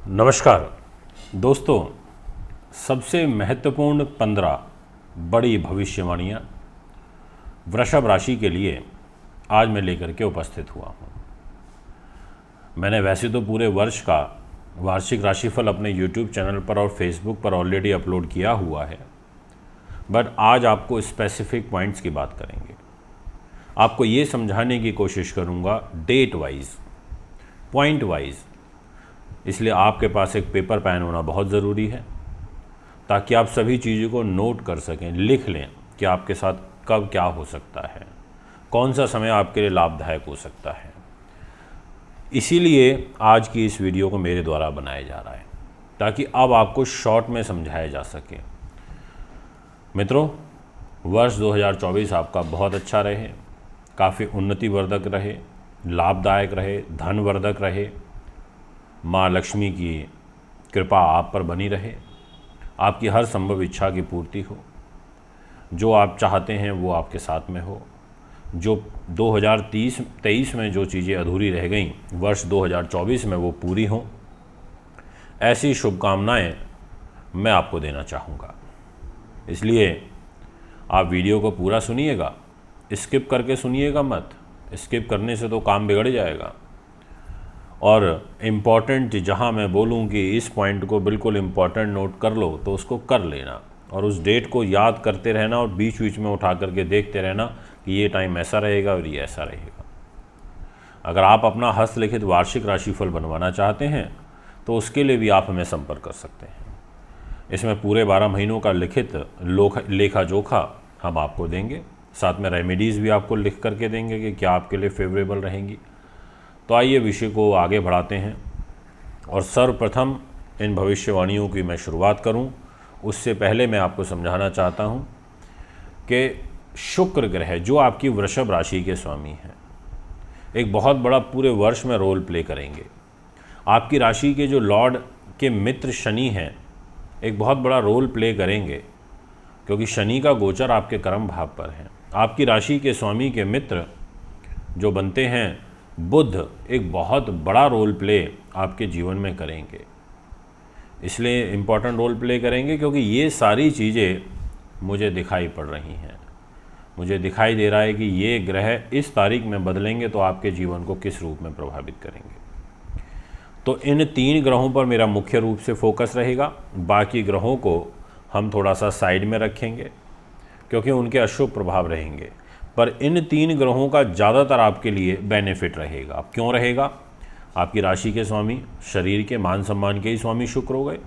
नमस्कार दोस्तों, सबसे महत्वपूर्ण 15 बड़ी भविष्यवाणियाँ वृषभ राशि के लिए आज मैं लेकर के उपस्थित हुआ हूँ। मैंने वैसे तो पूरे वर्ष का वार्षिक राशिफल अपने YouTube चैनल पर और Facebook पर ऑलरेडी अपलोड किया हुआ है, बट आज आपको स्पेसिफिक पॉइंट्स की बात करेंगे। आपको ये समझाने की कोशिश करूँगा डेट वाइज, पॉइंट वाइज। इसलिए आपके पास एक पेपर पेन होना बहुत ज़रूरी है ताकि आप सभी चीज़ों को नोट कर सकें, लिख लें कि आपके साथ कब क्या हो सकता है, कौन सा समय आपके लिए लाभदायक हो सकता है। इसीलिए आज की इस वीडियो को मेरे द्वारा बनाया जा रहा है ताकि अब आपको शॉर्ट में समझाया जा सके। मित्रों, वर्ष 2024 आपका बहुत अच्छा रहे, काफ़ी उन्नतिवर्धक रहे, लाभदायक रहे, धनवर्धक रहे। माँ लक्ष्मी की कृपा आप पर बनी रहे, आपकी हर संभव इच्छा की पूर्ति हो, जो आप चाहते हैं वो आपके साथ में हो। जो 2023 में जो चीज़ें अधूरी रह गईं, वर्ष 2024 में वो पूरी हों, ऐसी शुभकामनाएं मैं आपको देना चाहूँगा। इसलिए आप वीडियो को पूरा सुनिएगा, स्किप करके सुनिएगा मत। स्किप करने से तो काम बिगड़ जाएगा। और इम्पॉर्टेंट जहाँ मैं बोलूँ कि इस पॉइंट को बिल्कुल इम्पॉर्टेंट नोट कर लो तो उसको कर लेना, और उस डेट को याद करते रहना और बीच बीच में उठा करके देखते रहना कि ये टाइम ऐसा रहेगा और ये ऐसा रहेगा। अगर आप अपना हस्तलिखित वार्षिक राशिफल बनवाना चाहते हैं तो उसके लिए भी आप हमें संपर्क कर सकते हैं। इसमें पूरे 12 महीनों का लिखित लेखा जोखा हम आपको देंगे, साथ में रेमेडीज़ भी आपको लिख करके देंगे कि क्या आपके लिए फेवरेबल रहेंगी। तो आइए विषय को आगे बढ़ाते हैं, और सर्वप्रथम इन भविष्यवाणियों की मैं शुरुआत करूं, उससे पहले मैं आपको समझाना चाहता हूं कि शुक्र ग्रह जो आपकी वृषभ राशि के स्वामी हैं, एक बहुत बड़ा पूरे वर्ष में रोल प्ले करेंगे। आपकी राशि के जो लॉर्ड के मित्र शनि हैं, एक बहुत बड़ा रोल प्ले करेंगे, क्योंकि शनि का गोचर आपके कर्म भाव पर है। आपकी राशि के स्वामी के मित्र जो बनते हैं बुध, एक बहुत बड़ा रोल प्ले आपके जीवन में करेंगे। इसलिए इम्पॉर्टेंट रोल प्ले करेंगे क्योंकि ये सारी चीज़ें मुझे दिखाई पड़ रही हैं। मुझे दिखाई दे रहा है कि ये ग्रह इस तारीख में बदलेंगे तो आपके जीवन को किस रूप में प्रभावित करेंगे। तो इन 3 ग्रहों पर मेरा मुख्य रूप से फोकस रहेगा। बाकी ग्रहों को हम थोड़ा सा साइड में रखेंगे क्योंकि उनके अशुभ प्रभाव रहेंगे, पर इन 3 ग्रहों का ज़्यादातर आपके लिए बेनिफिट रहेगा। अब क्यों रहेगा? आपकी राशि के स्वामी, शरीर के मान सम्मान के ही स्वामी शुक्र हो गए।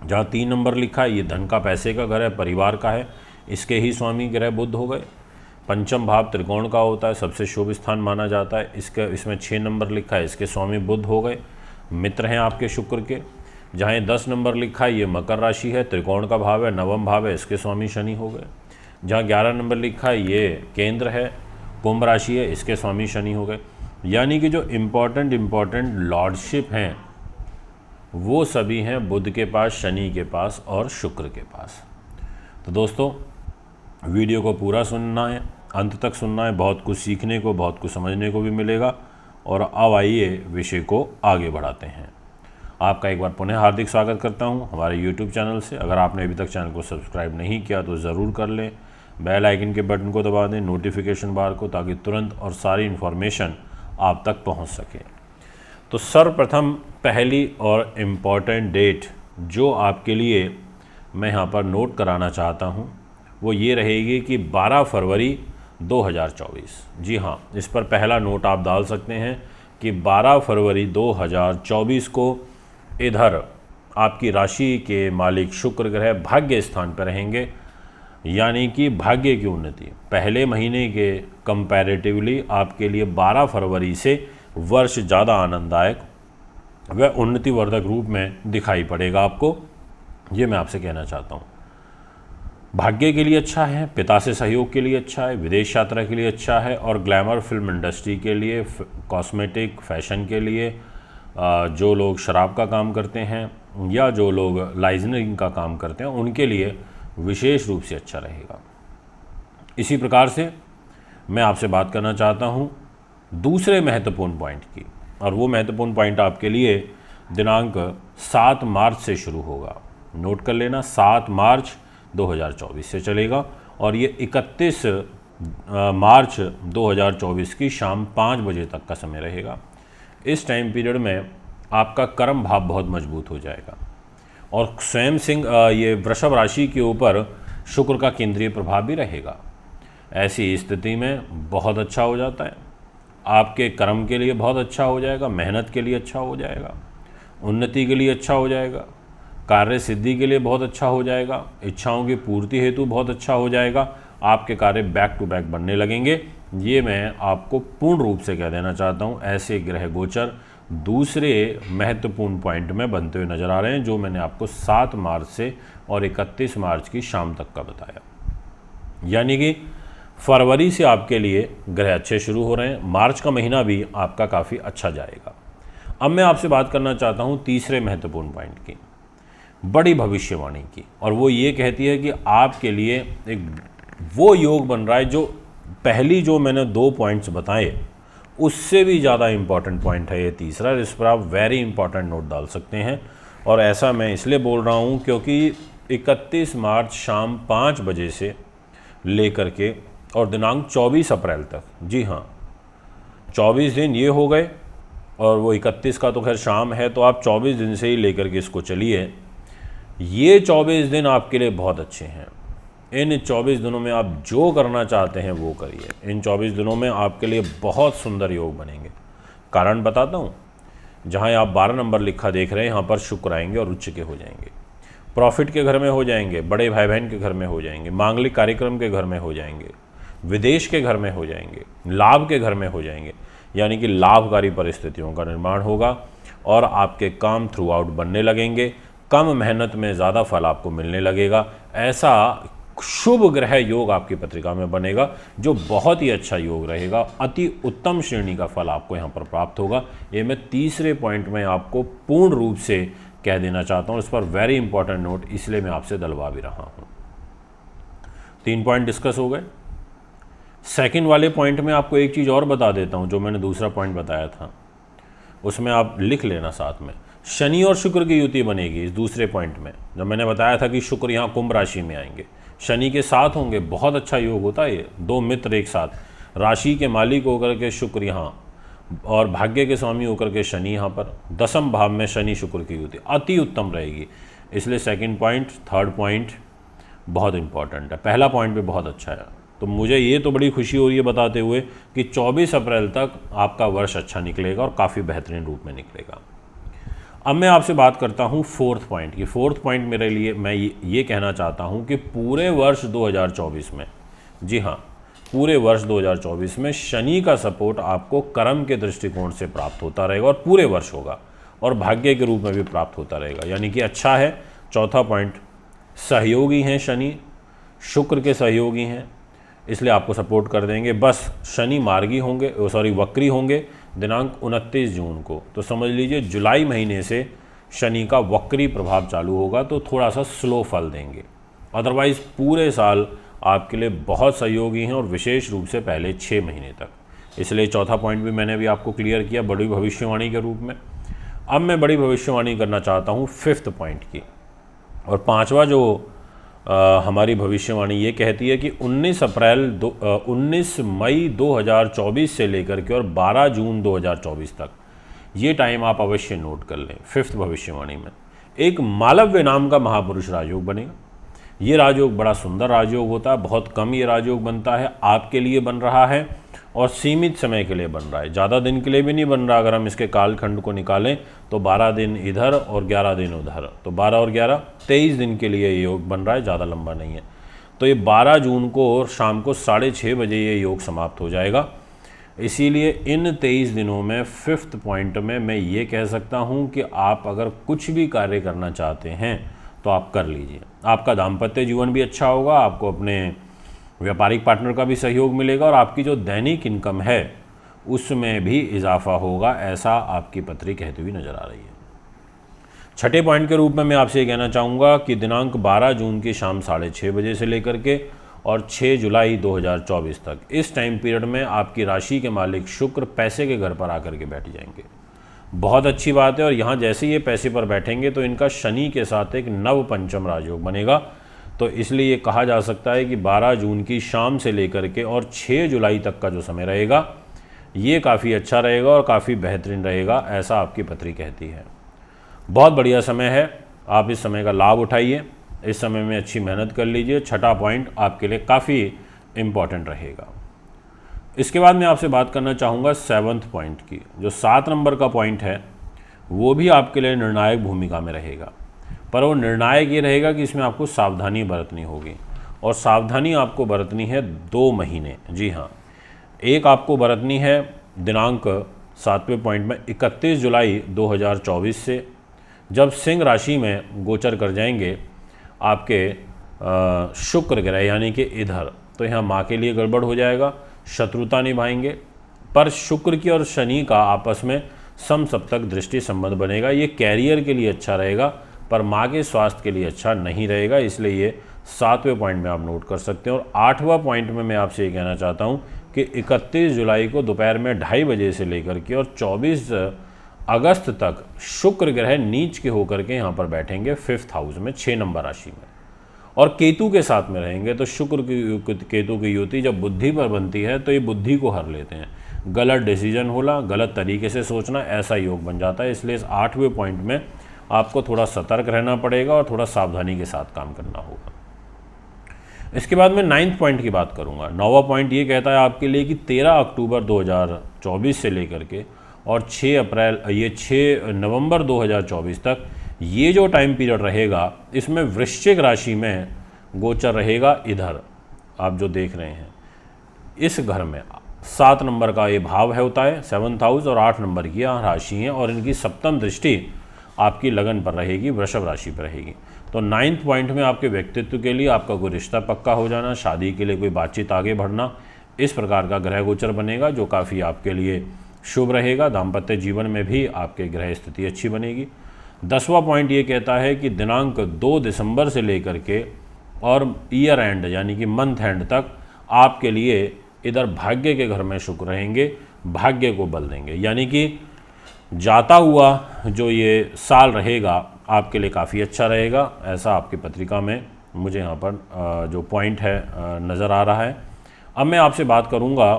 जहाँ 3 नंबर लिखा है, ये धन का, पैसे का घर है, परिवार का है, इसके ही स्वामी ग्रह बुध हो गए। पंचम भाव त्रिकोण का होता है, सबसे शुभ स्थान माना जाता है। इसमें 6 नंबर लिखा है, इसके स्वामी बुध हो गए, मित्र हैं आपके शुक्र के। जहाँ 10 नंबर लिखा है, ये मकर राशि है, त्रिकोण का भाव है, नवम भाव है, इसके स्वामी शनि हो गए। जहाँ 11 नंबर लिखा है, ये केंद्र है, कुंभ राशि है, इसके स्वामी शनि हो गए। यानी कि जो इम्पॉर्टेंट लॉर्डशिप हैं वो सभी हैं बुध के पास, शनि के पास और शुक्र के पास। तो दोस्तों, वीडियो को पूरा सुनना है, अंत तक सुनना है। बहुत कुछ सीखने को, बहुत कुछ समझने को भी मिलेगा। और अब आइए विषय को आगे बढ़ाते हैं। आपका एक बार पुनः हार्दिक स्वागत करता हूं हमारे YouTube चैनल से। अगर आपने अभी तक चैनल को सब्सक्राइब नहीं किया तो ज़रूर कर लें। बेल आइकन के बटन को दबा दें, नोटिफिकेशन बार को, ताकि तुरंत और सारी इन्फॉर्मेशन आप तक पहुंच सके। तो सर्वप्रथम पहली और इम्पॉर्टेंट डेट जो आपके लिए मैं यहाँ पर नोट कराना चाहता हूँ वो ये रहेगी कि 12 फरवरी 2024। जी हाँ, इस पर पहला नोट आप डाल सकते हैं कि 12 फरवरी 2024 को इधर आपकी राशि के मालिक शुक्र ग्रह भाग्य स्थान पर रहेंगे, यानी कि भाग्य की उन्नति पहले महीने के कंपैरेटिवली आपके लिए 12 फरवरी से वर्ष ज़्यादा आनंददायक व उन्नतिवर्धक रूप में दिखाई पड़ेगा आपको। ये मैं आपसे कहना चाहता हूँ। भाग्य के लिए अच्छा है, पिता से सहयोग के लिए अच्छा है, विदेश यात्रा के लिए अच्छा है, और ग्लैमर फिल्म इंडस्ट्री के लिए, कॉस्मेटिक फैशन के लिए, जो लोग शराब का काम करते हैं या जो लोग लाइजनिंग का काम करते हैं उनके लिए विशेष रूप से अच्छा रहेगा। इसी प्रकार से मैं आपसे बात करना चाहता हूँ दूसरे महत्वपूर्ण पॉइंट की, और वो महत्वपूर्ण पॉइंट आपके लिए दिनांक 7 मार्च से शुरू होगा। नोट कर लेना, 7 मार्च 2024 से चलेगा और ये 31 मार्च 2024 की शाम 5 बजे तक का समय रहेगा। इस टाइम पीरियड में आपका कर्म भाव बहुत मजबूत हो जाएगा और स्वयं ये वृषभ राशि के ऊपर शुक्र का केंद्रीय प्रभाव भी रहेगा। ऐसी स्थिति में बहुत अच्छा हो जाता है, आपके कर्म के लिए बहुत अच्छा हो जाएगा, मेहनत के लिए अच्छा हो जाएगा, उन्नति के लिए अच्छा हो जाएगा, कार्य सिद्धि के लिए बहुत अच्छा हो जाएगा, इच्छाओं की पूर्ति हेतु बहुत अच्छा हो जाएगा, आपके कार्य बैक टू बैक बनने लगेंगे। ये मैं आपको पूर्ण रूप से कह देना चाहता हूँ। ऐसे ग्रह गोचर दूसरे महत्वपूर्ण पॉइंट में बनते हुए नजर आ रहे हैं जो मैंने आपको 7 मार्च से और 31 मार्च की शाम तक का बताया। यानी कि फरवरी से आपके लिए ग्रह अच्छे शुरू हो रहे हैं, मार्च का महीना भी आपका काफ़ी अच्छा जाएगा। अब मैं आपसे बात करना चाहता हूँ तीसरे महत्वपूर्ण पॉइंट की, बड़ी भविष्यवाणी की, और वो ये कहती है कि आपके लिए एक वो योग बन रहा है जो पहली जो मैंने 2 पॉइंट्स बताए उससे भी ज़्यादा इम्पॉर्टेंट पॉइंट है ये तीसरा। इस पर आप वेरी इंपॉर्टेंट नोट डाल सकते हैं और ऐसा मैं इसलिए बोल रहा हूँ क्योंकि 31 मार्च शाम 5 बजे से लेकर के और दिनांक 24 अप्रैल तक, जी हाँ 24 दिन ये हो गए और वो 31 का तो खैर शाम है, तो आप 24 दिन से ही लेकर के इसको चलिए। ये 24 दिन आपके लिए बहुत अच्छे हैं। इन 24 दिनों में आप जो करना चाहते हैं वो करिए। इन 24 दिनों में आपके लिए बहुत सुंदर योग बनेंगे। कारण बताता हूँ, जहाँ आप 12 नंबर लिखा देख रहे हैं यहाँ पर शुक्र आएंगे और उच्च के हो जाएंगे, प्रॉफिट के घर में हो जाएंगे, बड़े भाई बहन के घर में हो जाएंगे, मांगलिक कार्यक्रम के घर में हो जाएंगे, विदेश के घर में हो जाएंगे, लाभ के घर में हो जाएंगे। यानी कि लाभकारी परिस्थितियों का निर्माण होगा और आपके काम थ्रू आउट बनने लगेंगे। कम मेहनत में ज़्यादा फल आपको मिलने लगेगा। ऐसा शुभ ग्रह योग आपकी पत्रिका में बनेगा जो बहुत ही अच्छा योग रहेगा। अति उत्तम श्रेणी का फल आपको यहाँ पर प्राप्त होगा। ये मैं तीसरे पॉइंट में आपको पूर्ण रूप से कह देना चाहता हूँ। इस पर वेरी इंपॉर्टेंट नोट इसलिए मैं आपसे दलवा भी रहा हूँ। 3 पॉइंट डिस्कस हो गए। सेकंड वाले पॉइंट में आपको एक चीज़ और बता देता हूँ, जो मैंने दूसरा पॉइंट बताया था उसमें आप लिख लेना साथ में। शनि और शुक्र की युति बनेगी इस दूसरे पॉइंट में। जब मैंने बताया था कि शुक्र यहाँ कुंभ राशि में आएंगे, शनि के साथ होंगे, बहुत अच्छा योग होता है ये। 2 मित्र एक साथ, राशि के मालिक होकर के शुक्र यहाँ और भाग्य के स्वामी होकर के शनि यहाँ पर, 10वें भाव में शनि शुक्र की युति अति उत्तम रहेगी। इसलिए सेकंड पॉइंट, थर्ड पॉइंट बहुत इंपॉर्टेंट है। पहला पॉइंट भी बहुत अच्छा है। तो मुझे ये तो बड़ी खुशी हो रही है बताते हुए कि 24 अप्रैल तक आपका वर्ष अच्छा निकलेगा और काफ़ी बेहतरीन रूप में निकलेगा। अब मैं आपसे बात करता हूँ फोर्थ पॉइंट की। फोर्थ पॉइंट मेरे लिए मैं ये कहना चाहता हूँ कि पूरे वर्ष 2024 में, जी हाँ पूरे वर्ष 2024 में शनि का सपोर्ट आपको कर्म के दृष्टिकोण से प्राप्त होता रहेगा और पूरे वर्ष होगा और भाग्य के रूप में भी प्राप्त होता रहेगा। यानी कि अच्छा है। चौथा पॉइंट, सहयोगी हैं शनि, शुक्र के सहयोगी हैं, इसलिए आपको सपोर्ट कर देंगे। बस शनि मार्गी होंगे, वक्री होंगे दिनांक 29 जून को। तो समझ लीजिए जुलाई महीने से शनि का वक्री प्रभाव चालू होगा, तो थोड़ा सा स्लो फल देंगे। अदरवाइज़ पूरे साल आपके लिए बहुत सहयोगी हैं और विशेष रूप से पहले 6 महीने तक। इसलिए चौथा पॉइंट भी मैंने भी आपको क्लियर किया बड़ी भविष्यवाणी के रूप में। अब मैं बड़ी भविष्यवाणी करना चाहता हूँ 5th पॉइंट की। और 5वां जो हमारी भविष्यवाणी ये कहती है कि 19 मई 2024 से लेकर के और 12 जून 2024 तक, ये टाइम आप अवश्य नोट कर लें। 5th भविष्यवाणी में एक मालव्य नाम का महापुरुष राजयोग बनेगा। ये राजयोग बड़ा सुंदर राजयोग होता है, बहुत कम ये राजयोग बनता है। आपके लिए बन रहा है और सीमित समय के लिए बन रहा है, ज़्यादा दिन के लिए भी नहीं बन रहा। अगर हम इसके कालखंड को निकालें तो 12 दिन इधर और 11 दिन उधर, तो 12 और 11 23 दिन के लिए ये योग बन रहा है, ज़्यादा लंबा नहीं है। तो ये 12 जून को और शाम को 6:30 बजे ये योग समाप्त हो जाएगा। इसीलिए इन 23 दिनों में 5th पॉइंट में मैं ये कह सकता हूँ कि आप अगर कुछ भी कार्य करना चाहते हैं तो आप कर लीजिए। आपका दाम्पत्य जीवन भी अच्छा होगा, आपको अपने व्यापारिक पार्टनर का भी सहयोग मिलेगा और आपकी जो दैनिक इनकम है उसमें भी इजाफा होगा, ऐसा आपकी पत्री कहती हुई नज़र आ रही है। 6ठे पॉइंट के रूप में मैं आपसे ये कहना चाहूँगा कि दिनांक 12 जून की शाम 6:30 बजे से लेकर के और 6 जुलाई 2024 तक, इस टाइम पीरियड में आपकी राशि के मालिक शुक्र पैसे के घर पर आकर के बैठ जाएंगे। बहुत अच्छी बात है। और यहाँ जैसे ये पैसे पर बैठेंगे तो इनका शनि के साथ एक नव पंचम राजयोग बनेगा, तो इसलिए ये कहा जा सकता है कि 12 जून की शाम से लेकर के और 6 जुलाई तक का जो समय रहेगा ये काफ़ी अच्छा रहेगा और काफ़ी बेहतरीन रहेगा, ऐसा आपकी पत्री कहती है। बहुत बढ़िया समय है, आप इस समय का लाभ उठाइए, इस समय में अच्छी मेहनत कर लीजिए। छठा पॉइंट आपके लिए काफ़ी इम्पॉर्टेंट रहेगा। इसके बाद मैं आपसे बात करना चाहूँगा 7th पॉइंट की। जो 7 नंबर का पॉइंट है वो भी आपके लिए निर्णायक भूमिका में रहेगा, पर वो निर्णायक ये रहेगा कि इसमें आपको सावधानी बरतनी होगी, और सावधानी आपको बरतनी है 2 महीने। जी हाँ, एक आपको बरतनी है दिनांक 7वें पॉइंट में 31 जुलाई 2024 से, जब सिंह राशि में गोचर कर जाएंगे आपके शुक्र ग्रह यानी कि इधर, तो यहाँ माँ के लिए गड़बड़ हो जाएगा, शत्रुता निभाएंगे। पर शुक्र की और शनि का आपस में समसप्तक दृष्टि संबंध बनेगा, ये कैरियर के लिए अच्छा रहेगा पर माँ के स्वास्थ्य के लिए अच्छा नहीं रहेगा, इसलिए ये 7वें पॉइंट में आप नोट कर सकते हैं। और 8वां पॉइंट में मैं आपसे ये कहना चाहता हूँ कि 31 जुलाई को दोपहर में 2:30 बजे से लेकर के और 24 अगस्त तक शुक्र ग्रह नीच के होकर के यहाँ पर बैठेंगे 5th हाउस में, 6 नंबर राशि में, और केतु के साथ में रहेंगे। तो शुक्र की केतु की युति जब बुद्धि पर बनती है तो ये बुद्धि को हर लेते हैं, गलत डिसीजन होना, गलत तरीके से सोचना, ऐसा योग बन जाता है। इसलिए इस 8वें पॉइंट में आपको थोड़ा सतर्क रहना पड़ेगा और थोड़ा सावधानी के साथ काम करना होगा। इसके बाद मैं 9th पॉइंट की बात करूंगा। 9वां पॉइंट ये कहता है आपके लिए कि 13 अक्टूबर 2024 से लेकर के और 6 नवंबर 2024 तक ये जो टाइम पीरियड रहेगा, इसमें वृश्चिक राशि में गोचर रहेगा इधर, आप जो देख रहे हैं इस घर में 7 नंबर का ये भाव है होता है 7th हाउस, और 8 नंबर की यहाँ राशि है, और इनकी सप्तम दृष्टि आपकी लगन पर रहेगी, वृषभ राशि पर रहेगी। तो 9th पॉइंट में आपके व्यक्तित्व के लिए आपका कोई रिश्ता पक्का हो जाना, शादी के लिए कोई बातचीत आगे बढ़ना, इस प्रकार का ग्रह गोचर बनेगा जो काफ़ी आपके लिए शुभ रहेगा। दाम्पत्य जीवन में भी आपके ग्रह स्थिति अच्छी बनेगी। 10वां पॉइंट ये कहता है कि दिनांक 2 दिसंबर से लेकर के और ईयर एंड यानी कि मंथ एंड तक आपके लिए इधर भाग्य के घर में शुक्र रहेंगे, भाग्य को बल देंगे, यानी कि जाता हुआ जो ये साल रहेगा आपके लिए काफ़ी अच्छा रहेगा, ऐसा आपकी पत्रिका में मुझे यहाँ पर जो पॉइंट है नज़र आ रहा है। अब मैं आपसे बात करूँगा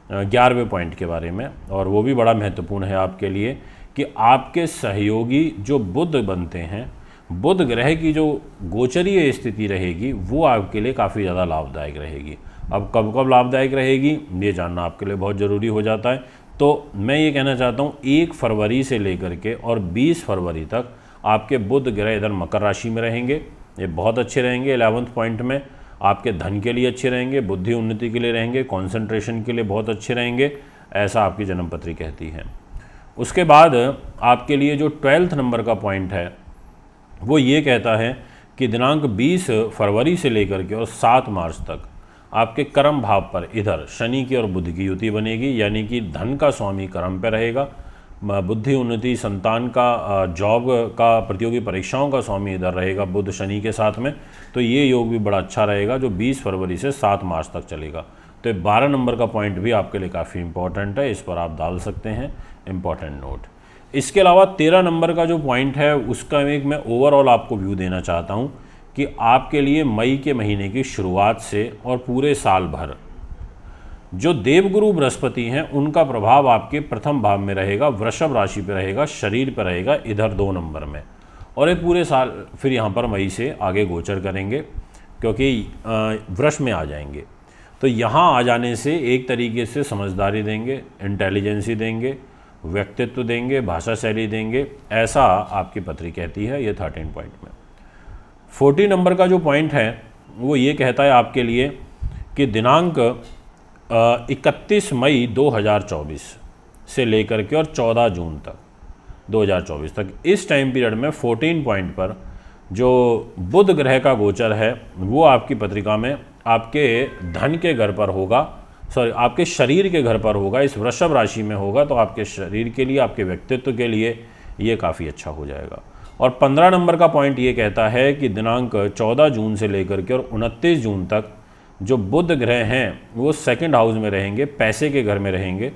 11वें पॉइंट के बारे में, और वो भी बड़ा महत्वपूर्ण है आपके लिए कि आपके सहयोगी जो बुध बनते हैं, बुध ग्रह की जो गोचरीय स्थिति रहेगी वो आपके लिए काफ़ी ज़्यादा लाभदायक रहेगी। अब कब कब लाभदायक रहेगी ये जानना आपके लिए बहुत ज़रूरी हो जाता है। तो मैं ये कहना चाहता हूँ 1 फरवरी से लेकर के और 20 फरवरी तक आपके बुध ग्रह इधर मकर राशि में रहेंगे, ये बहुत अच्छे रहेंगे। 11th पॉइंट में आपके धन के लिए अच्छे रहेंगे, बुद्धि उन्नति के लिए रहेंगे, कंसंट्रेशन के लिए बहुत अच्छे रहेंगे, ऐसा आपकी जन्मपत्री कहती है। उसके बाद आपके लिए जो 12th नंबर का पॉइंट है वो ये कहता है कि दिनांक 20 फरवरी से लेकर के और 7 मार्च तक आपके कर्म भाव पर इधर शनि की और बुध की युति बनेगी, यानी कि धन का स्वामी कर्म पे रहेगा, बुद्धि उन्नति, संतान का, जॉब का, प्रतियोगी परीक्षाओं का स्वामी इधर रहेगा बुध शनि के साथ में। तो ये योग भी बड़ा अच्छा रहेगा जो 20 फरवरी से 7 मार्च तक चलेगा। तो 12 नंबर का पॉइंट भी आपके लिए काफ़ी इंपॉर्टेंट है, इस पर आप डाल सकते हैं इंपॉर्टेंट नोट। इसके अलावा 13 नंबर का जो पॉइंट है उसका एक मैं ओवरऑल आपको व्यू देना चाहता हूँ कि आपके लिए मई के महीने की शुरुआत से और पूरे साल भर जो देवगुरु बृहस्पति हैं उनका प्रभाव आपके प्रथम भाव में रहेगा, वृषभ राशि पे रहेगा, शरीर पे रहेगा इधर 2 नंबर में, और ये पूरे साल फिर यहाँ पर मई से आगे गोचर करेंगे क्योंकि वृष में आ जाएंगे। तो यहाँ आ जाने से एक तरीके से समझदारी देंगे, इंटेलिजेंसी देंगे, व्यक्तित्व देंगे, भाषा शैली देंगे, ऐसा आपकी पत्री कहती है ये 13 पॉइंट में। 14 नंबर का जो पॉइंट है वो ये कहता है आपके लिए कि दिनांक 31 मई 2024 से लेकर के और 14 जून तक 2024 तक इस टाइम पीरियड में 14 पॉइंट पर जो बुध ग्रह का गोचर है वो आपकी पत्रिका में आपके धन के घर पर होगा, आपके शरीर के घर पर होगा, इस वृषभ राशि में होगा, तो आपके शरीर के लिए, आपके व्यक्तित्व के लिए ये काफ़ी अच्छा हो जाएगा। और 15 नंबर का पॉइंट ये कहता है कि दिनांक 14 जून से लेकर के और 29 जून तक जो बुध ग्रह हैं वो 2nd हाउस में रहेंगे, पैसे के घर में रहेंगे,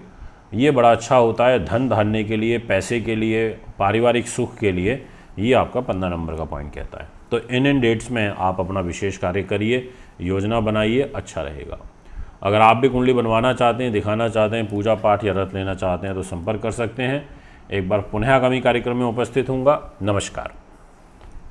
ये बड़ा अच्छा होता है धन धान्य के लिए, पैसे के लिए, पारिवारिक सुख के लिए। ये आपका 15 नंबर का पॉइंट कहता है। तो इन डेट्स में आप अपना विशेष कार्य करिए, योजना बनाइए, अच्छा रहेगा। अगर आप भी कुंडली बनवाना चाहते हैं, दिखाना चाहते हैं, पूजा पाठ या व्रत लेना चाहते हैं तो संपर्क कर सकते हैं। एक बार पुनः आगामी कार्यक्रम में उपस्थित होऊंगा। नमस्कार।